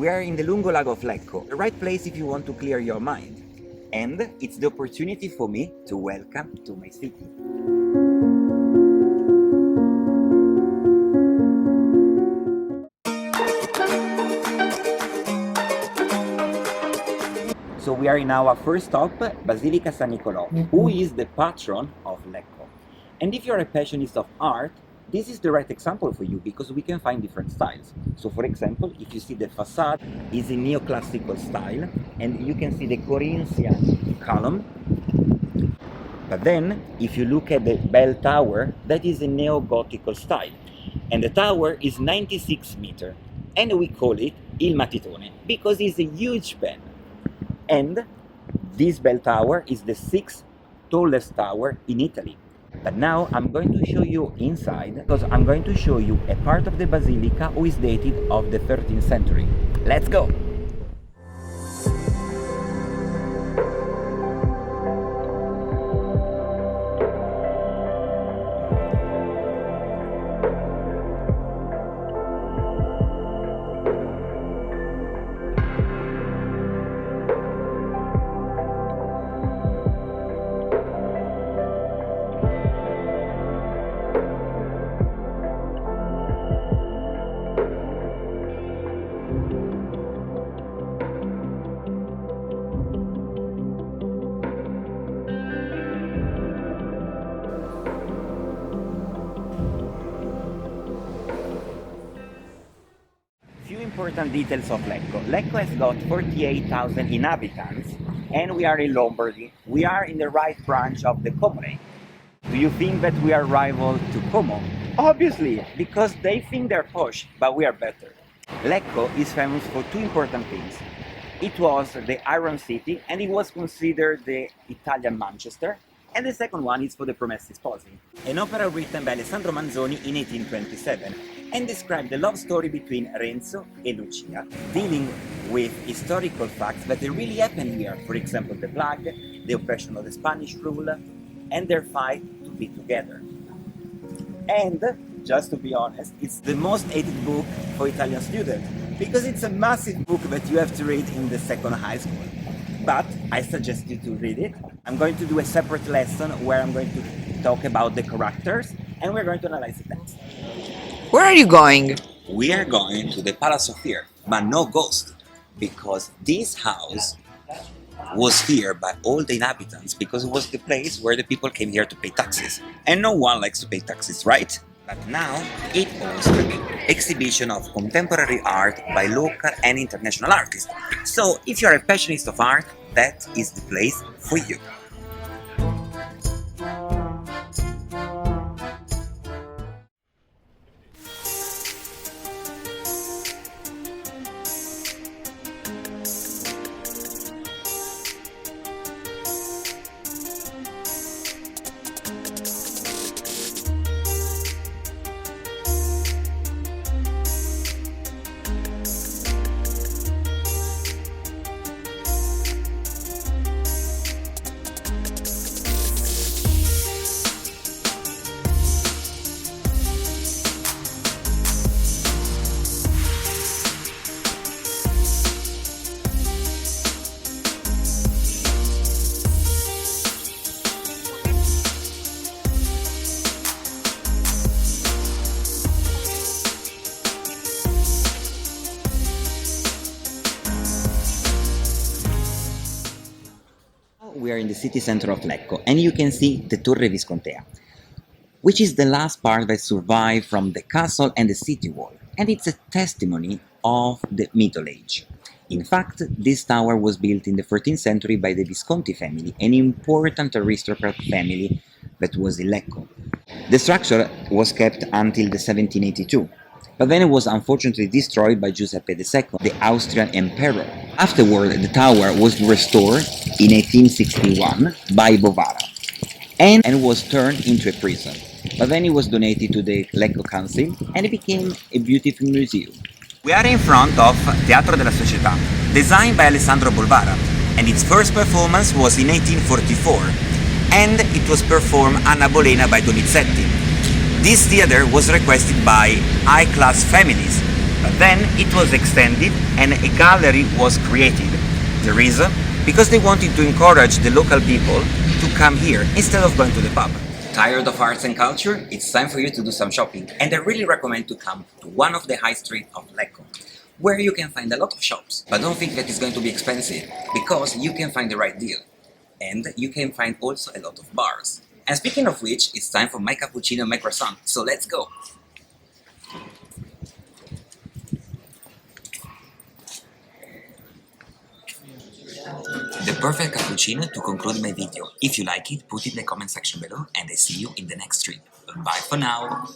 We are in the lungo lago of Lecco, the right place if you want to clear your mind. And it's the opportunity for me to welcome to my city. So we are in our first stop, Basilica San Nicolò, who is the patron of Lecco. And if you're a passionist of art, this is the right example for you because we can find different styles. So for example, if you see the facade is in neoclassical style and you can see the Corinthian column. But then if you look at the bell tower, that is a neo-Gothical style. And the tower is 96 meters. And we call it Il Matitone because it's a huge bell. And this bell tower is the 6th tallest tower in Italy. But now I'm going to show you inside because I'm going to show you a part of the basilica who is dated of the 13th century. Let's go! Important details of Lecco. Lecco has got 48,000 inhabitants and we are in Lombardy. We are in the right branch of the Comune. Do you think that we are rival to Como? Obviously, because they think they're posh, but we are better. Lecco is famous for two important things. It was the Iron City and it was considered the Italian Manchester. And the second one is for the Promessi Sposi, an opera written by Alessandro Manzoni in 1827 and described the love story between Renzo and Lucia, dealing with historical facts that really happened here, for example the plague, the oppression of the Spanish rule, and their fight to be together. And, just to be honest, it's the most hated book for Italian students, because it's a massive book that you have to read in the second high school. But I suggest you to read it. I'm going to do a separate lesson where I'm going to talk about the characters and we're going to analyze the text. Where are you going? We are going to the Palace of Fear, but no ghost, because this house was feared by all the inhabitants because it was the place where the people came here to pay taxes. And no one likes to pay taxes, right? But now it hosts an exhibition of contemporary art by local and international artists. So if you're a passionist of art, that is the place for you. We are in the city center of Lecco and you can see the Torre Viscontea, which is the last part that survived from the castle and the city wall, and it's a testimony of the Middle Age. In fact, this tower was built in the 14th century by the Visconti family, an important aristocrat family that was in Lecco. The structure was kept until the 1782, but then it was unfortunately destroyed by Giuseppe II, the Austrian emperor. Afterward, the tower was restored in 1861 by Bovara and was turned into a prison. But then it was donated to the Lecco Council and it became a beautiful museum. We are in front of Teatro della Società, designed by Alessandro Bovara, and its first performance was in 1844, and it was performed Anna Bolena by Donizetti. This theater was requested by high-class families, But then it was extended and a gallery was created. The reason? Because they wanted to encourage the local people to come here instead of going to the pub. Tired of arts and culture? It's time for you to do some shopping, and I really recommend to come to one of the high streets of Lecco, where you can find a lot of shops. But don't think that it's going to be expensive, because you can find the right deal. And you can find also a lot of bars. And speaking of which, it's time for my cappuccino and my croissant, so let's go! The perfect cappuccino to conclude my video. If you like it, put it in the comment section below, and I see you in the next trip. Bye for now!